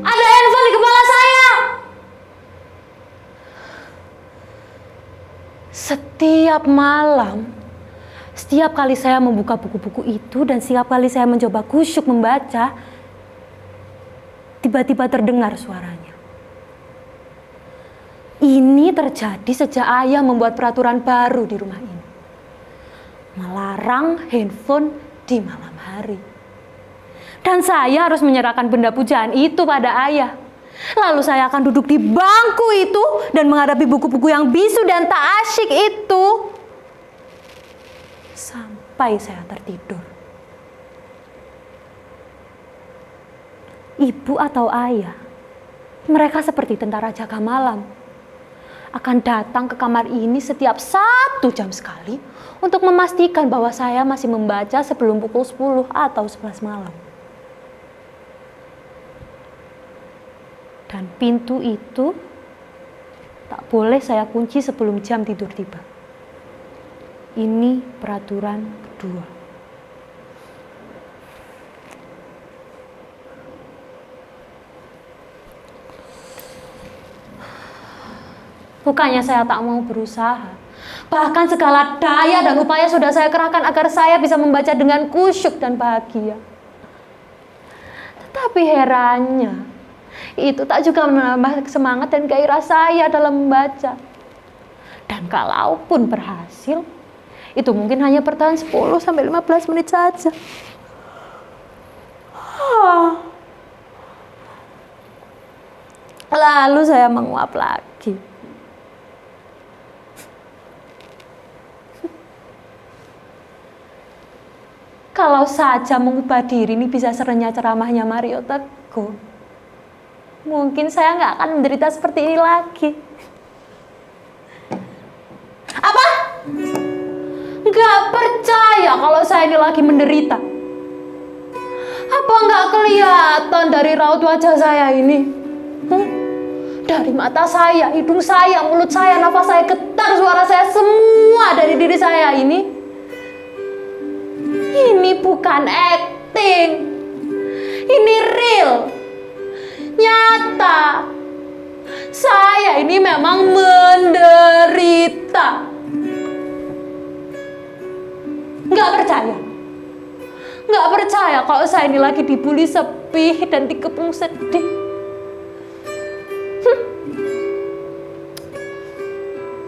Ada handphone di kepala saya. Setiap malam, setiap kali saya membuka buku-buku itu dan setiap kali saya mencoba kusyuk membaca, tiba-tiba terdengar suaranya. Ini terjadi sejak ayah membuat peraturan baru di rumah ini. Melarang handphone di malam hari. Dan saya harus menyerahkan benda pujaan itu pada ayah. Lalu saya akan duduk di bangku itu dan menghadapi buku-buku yang bisu dan tak asyik itu. Sampai saya tertidur. Ibu atau ayah, mereka seperti tentara jaga malam, akan datang ke kamar ini setiap 1 jam sekali untuk memastikan bahwa saya masih membaca sebelum pukul 10 atau 11 malam. Dan pintu itu tak boleh saya kunci sebelum jam tidur tiba. Ini peraturan kedua. Bukannya saya tak mau berusaha. Bahkan segala daya dan upaya sudah saya kerahkan agar saya bisa membaca dengan kusyuk dan bahagia. Tetapi herannya, itu tak juga menambah semangat dan gairah saya dalam membaca. Dan kalaupun berhasil, itu mungkin hanya bertahan 10-15 menit saja. Lalu saya menguap lagi. Kalau saja mengubah diri ini bisa serenyah ceramahnya Mario Teguh, mungkin saya nggak akan menderita seperti ini lagi. Apa? Nggak percaya kalau saya ini lagi menderita? Apa nggak kelihatan dari raut wajah saya ini? Dari mata saya, hidung saya, mulut saya, nafas saya, getar suara saya, semua dari diri saya ini. Ini bukan acting. Ini real. Nyata. Saya ini memang menderita. Nggak percaya. Nggak percaya kalau saya ini lagi dibully, sepi, dan dikepung sedih.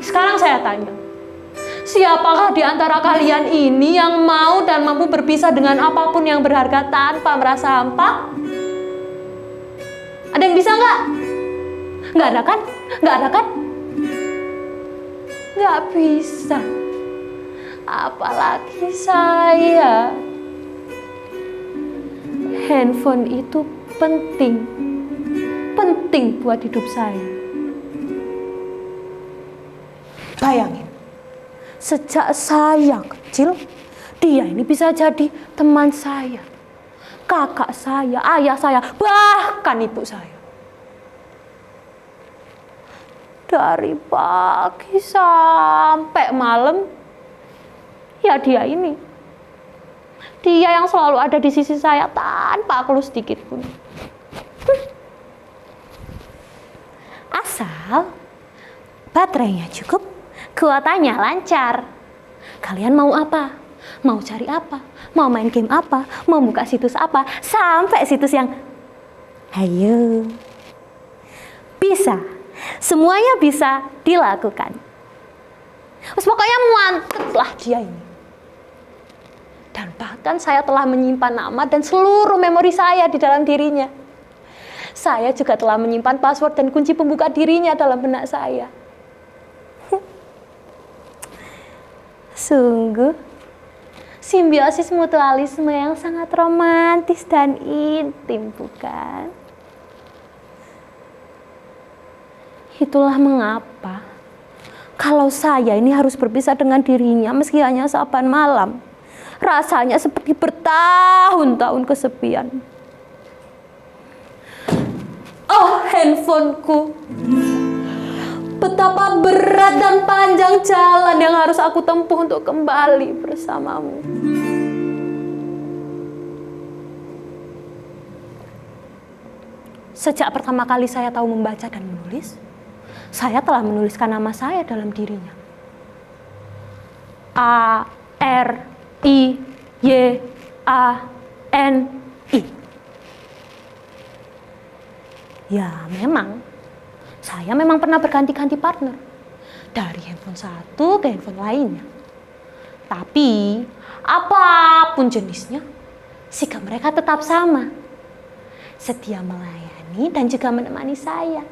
Sekarang saya tanya, siapakah di antara kalian ini yang mau dan mampu berpisah dengan apapun yang berharga tanpa merasa hampa? Ada yang bisa nggak? Nggak ada kan? Nggak ada kan? Nggak bisa. Apalagi saya. Handphone itu penting. Penting buat hidup saya. Bayangin. Sejak saya kecil, dia ini bisa jadi teman saya, kakak saya, ayah saya, bahkan ibu saya. Dari pagi sampai malam, ya dia ini. Dia yang selalu ada di sisi saya tanpa keluh sedikit pun. Asal baterainya cukup, kuotanya lancar. Kalian mau apa? Mau cari apa? Mau main game apa? Mau buka situs apa? Sampai situs yang ayo. Bisa. Semuanya bisa dilakukan. Terus pokoknya mantep lah dia ini. Dan bahkan saya telah menyimpan nama dan seluruh memori saya di dalam dirinya. Saya juga telah menyimpan password dan kunci pembuka dirinya dalam benak saya. Sungguh simbiosis mutualisme yang sangat romantis dan intim, bukan? Itulah mengapa kalau saya ini harus berpisah dengan dirinya meski hanya saban malam, rasanya seperti bertahun-tahun kesepian. Oh, handphoneku. Betapa berat dan panjang jalan yang harus aku tempuh untuk kembali bersamamu. Sejak pertama kali saya tahu membaca dan menulis, saya telah menuliskan nama saya dalam dirinya. A, R, I, Y, A, N, I. Ya memang, saya memang pernah berganti-ganti partner. Dari handphone satu ke handphone lainnya. Tapi, apapun jenisnya, sikap mereka tetap sama. Setia melayani dan juga menemani saya.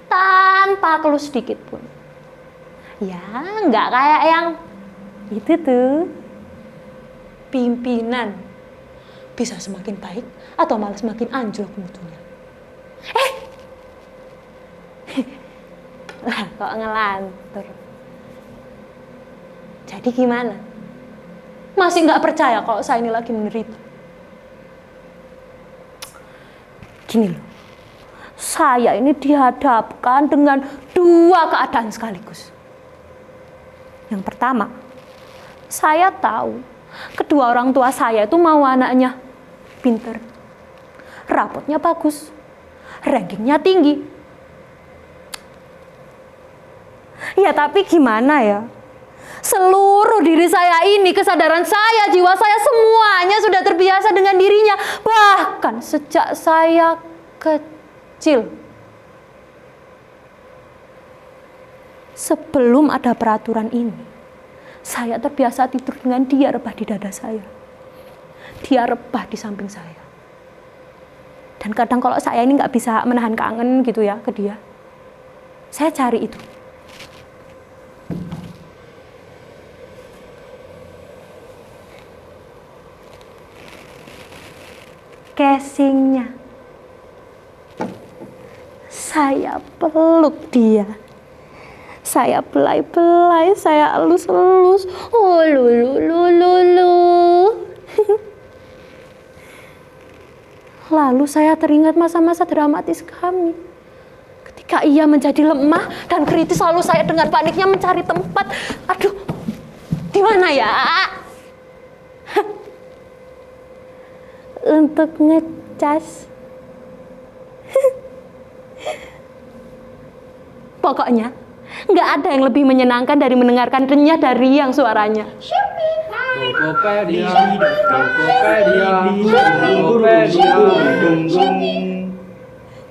Tanpa keluh sedikit pun. Ya, nggak kayak yang itu tuh. Pimpinan bisa semakin baik atau malah semakin anjlok mutunya. Lah kok ngelantur. Jadi gimana? Masih nggak percaya kalau saya ini lagi menderita? Gini loh, saya ini dihadapkan dengan dua keadaan sekaligus. Yang pertama, saya tahu kedua orang tua saya itu mau anaknya pinter, rapotnya bagus, rankingnya tinggi. Ya tapi gimana ya? Seluruh diri saya ini, kesadaran saya, jiwa saya semuanya sudah terbiasa dengan dirinya. Bahkan sejak saya kecil. Sebelum ada peraturan ini, saya terbiasa tidur dengan dia rebah di dada saya. Dia rebah di samping saya. Dan kadang kalau saya ini nggak bisa menahan kangen gitu ya ke dia, saya cari itu. Casingnya. Saya peluk dia. Saya belai-belai, saya elus-elus. Oh, lulu. Lalu saya teringat masa-masa dramatis kami. Ketika ia menjadi lemah dan kritis, lalu saya dengan paniknya mencari tempat. Aduh, di mana ya? Untuk ngecas. Pokoknya nggak ada yang lebih menyenangkan dari mendengarkan renyah dari yang suaranya.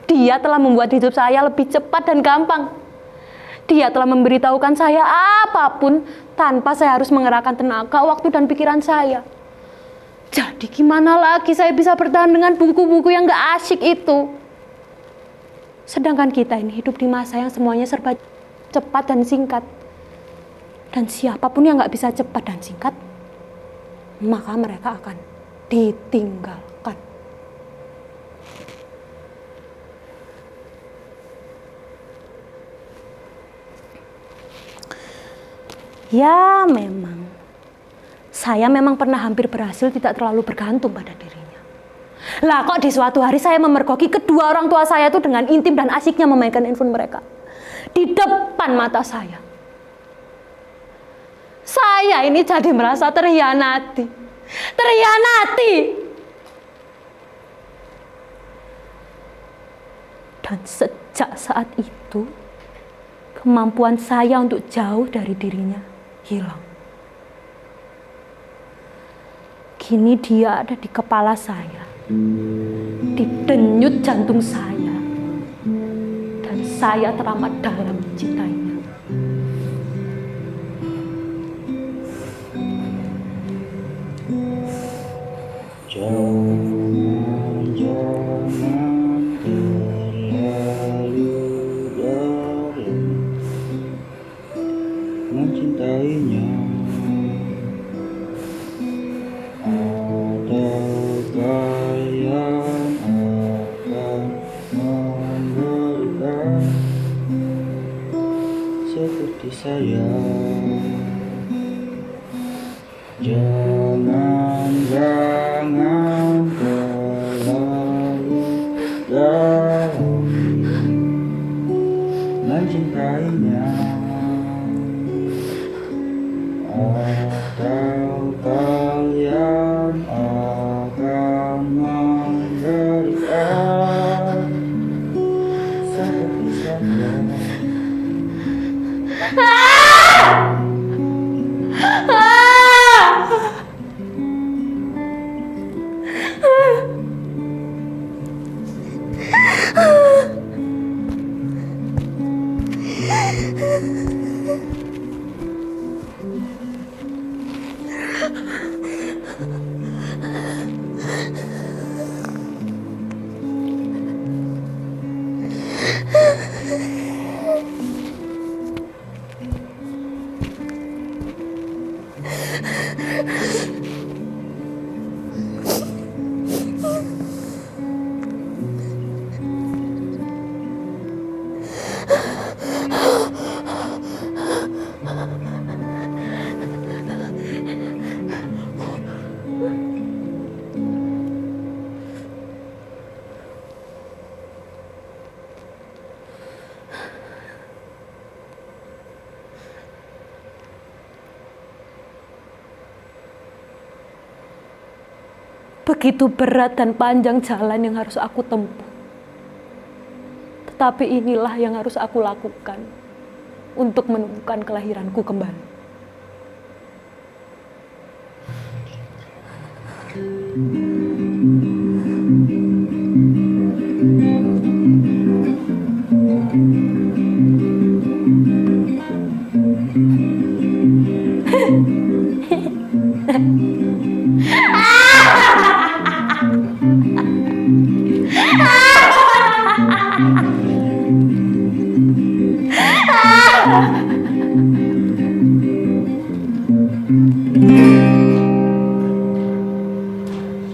Dia telah membuat hidup saya lebih cepat dan gampang. Dia telah memberitahukan saya apapun tanpa saya harus mengerahkan tenaga, waktu dan pikiran saya. Jadi gimana lagi saya bisa bertahan dengan buku-buku yang gak asyik itu? Sedangkan kita ini hidup di masa yang semuanya serba cepat dan singkat. Dan siapapun yang gak bisa cepat dan singkat, maka mereka akan ditinggalkan. Ya memang. Saya memang pernah hampir berhasil tidak terlalu bergantung pada dirinya. Lah kok di suatu hari saya memergoki kedua orang tua saya itu dengan intim dan asyiknya memainkan handphone mereka. Di depan mata saya. Saya ini jadi merasa terhianati. Dan sejak saat itu, kemampuan saya untuk jauh dari dirinya hilang. Kini dia ada di kepala saya, di denyut jantung saya, dan saya teramat dalam mencintainya. Jangan terlalu dalam mencintainya. Atau kalian akan memberikan seperti saya. Jangan terlalu dalam mencintainya. Atau kalian akan memberikan Begitu berat dan panjang jalan yang harus aku tempuh. Tetapi inilah yang harus aku lakukan untuk menemukan kelahiranku kembali.